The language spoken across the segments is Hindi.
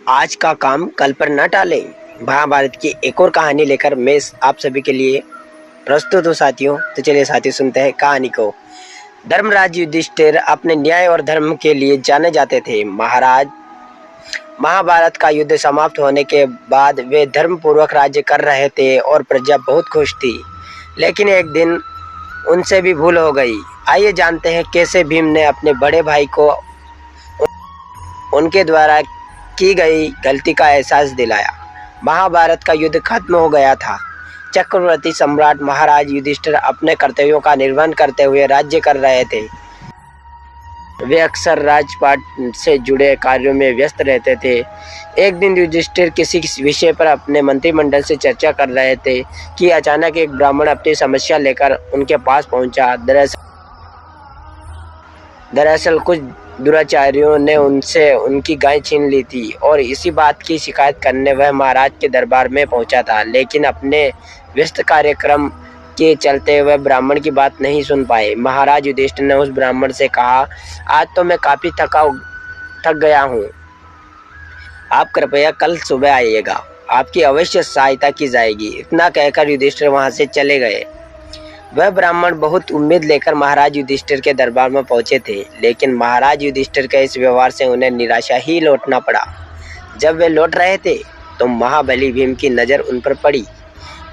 आज का काम कल पर न टालें। महाभारत की एक और कहानी लेकर मैं आप सभी के लिए प्रस्तुत हूँ साथियों। तो चलिए साथियों सुनते हैं कहानी को। धर्मराज युधिष्ठिर अपने न्याय और धर्म के लिए जाने जाते थे। महाभारत का युद्ध समाप्त होने के बाद वे धर्म पूर्वक राज्य कर रहे थे और प्रजा बहुत खुश थी। लेकिन एक दिन उनसे भी भूल हो गई। आइए जानते हैं कैसे भीम ने अपने बड़े भाई को उनके द्वारा की गई गलती का एहसास दिलाया। महाभारत का युद्ध खत्म हो गया था। चक्रवर्ती सम्राट महाराज युधिष्ठिर अपने कर्तव्यों का निर्वहन करते हुए राज्य कर रहे थे। वे अक्सर राजपाट से जुड़े कार्यों में व्यस्त रहते थे। एक दिन युधिष्ठिर किसी विषय पर अपने मंत्रिमंडल से चर्चा कर रहे थे कि अचानक एक ब्राह्मण अपनी समस्या लेकर उनके पास पहुंचा। दरअसल कुछ दुराचारियों ने उनसे उनकी गाय छीन ली थी और इसी बात की शिकायत करने वह महाराज के दरबार में पहुंचा था। लेकिन अपने व्यस्त कार्यक्रम के चलते वह ब्राह्मण की बात नहीं सुन पाए। महाराज युधिष्ठिर ने उस ब्राह्मण से कहा, आज तो मैं काफी थक गया हूँ, आप कृपया कल सुबह आइएगा, आपकी अवश्य सहायता की जाएगी। इतना कहकर युधिष्ठिर वहां से चले गए। वह ब्राह्मण बहुत उम्मीद लेकर महाराज युधिष्ठिर के दरबार में पहुंचे थे, लेकिन महाराज युधिष्ठिर के इस व्यवहार से उन्हें निराशा ही लौटना पड़ा। जब वे लौट रहे थे तो महाबली भीम की नज़र उन पर पड़ी।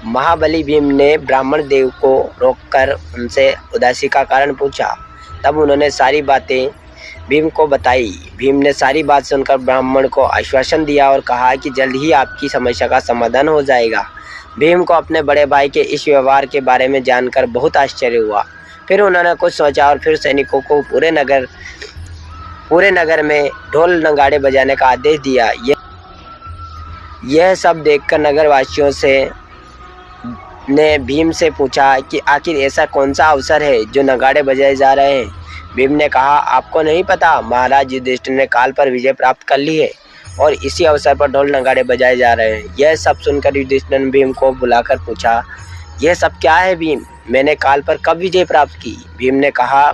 महाबली भीम ने ब्राह्मण देव को रोककर उनसे उदासी का कारण पूछा। तब उन्होंने सारी बातें भीम को बताई। भीम ने सारी बात सुनकर ब्राह्मण को आश्वासन दिया और कहा कि जल्द ही आपकी समस्या का समाधान हो जाएगा। भीम को अपने बड़े भाई के इस व्यवहार के बारे में जानकर बहुत आश्चर्य हुआ। फिर उन्होंने कुछ सोचा और फिर सैनिकों को पूरे नगर में ढोल नगाड़े बजाने का आदेश दिया। यह सब देखकर नगरवासियों ने भीम से पूछा कि आखिर ऐसा कौन सा अवसर है जो नगाड़े बजाए जा रहे हैं। भीम ने कहा, आपको नहीं पता, महाराज युधिष्ठिर ने काल पर विजय प्राप्त कर ली है और इसी अवसर पर ढोल नगाड़े बजाए जा रहे हैं। यह सब सुनकर युधिष्ठिर ने भीम को बुलाकर पूछा, यह सब क्या है भीम, मैंने काल पर कब विजय प्राप्त की। भीम ने कहा,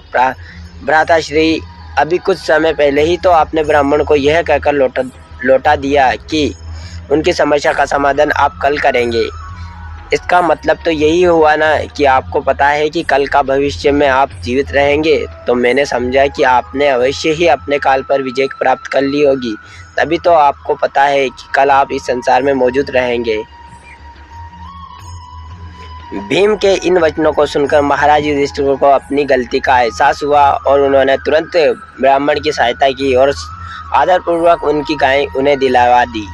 भ्राताश्री, अभी कुछ समय पहले ही तो आपने ब्राह्मण को यह कहकर लौटा दिया कि उनकी समस्या का समाधान आप कल करेंगे। इसका मतलब तो यही हुआ ना कि आपको पता है कि कल का भविष्य में आप जीवित रहेंगे। तो मैंने समझा कि आपने अवश्य ही अपने काल पर विजय प्राप्त कर ली होगी, तभी तो आपको पता है कि कल आप इस संसार में मौजूद रहेंगे। भीम के इन वचनों को सुनकर महाराज युधिष्ठिर को अपनी गलती का एहसास हुआ और उन्होंने तुरंत ब्राह्मण की सहायता की और आदरपूर्वक उनकी गाय उन्हें दिलवा दी।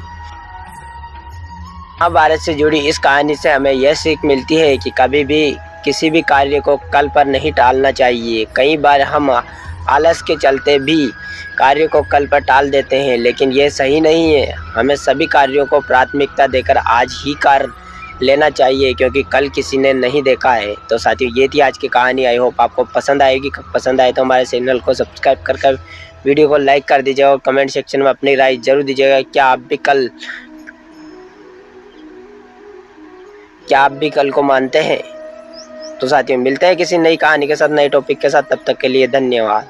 महाभारत से जुड़ी इस कहानी से हमें यह सीख मिलती है कि कभी भी किसी भी कार्य को कल पर नहीं टालना चाहिए। कई बार हम आलस के चलते भी कार्य को कल पर टाल देते हैं, लेकिन यह सही नहीं है। हमें सभी कार्यों को प्राथमिकता देकर आज ही कर लेना चाहिए, क्योंकि कल किसी ने नहीं देखा है। तो साथियों, ये थी आज की कहानी। आई होप आपको पसंद आएगी। पसंद आए तो हमारे चैनल को सब्सक्राइब कर वीडियो को लाइक कर दीजिएगा और कमेंट सेक्शन में अपनी राय जरूर दीजिएगा। क्या आप भी कल को मानते हैं? तो साथियों, मिलते हैं किसी नई कहानी के साथ, नए टॉपिक के साथ। तब तक के लिए धन्यवाद।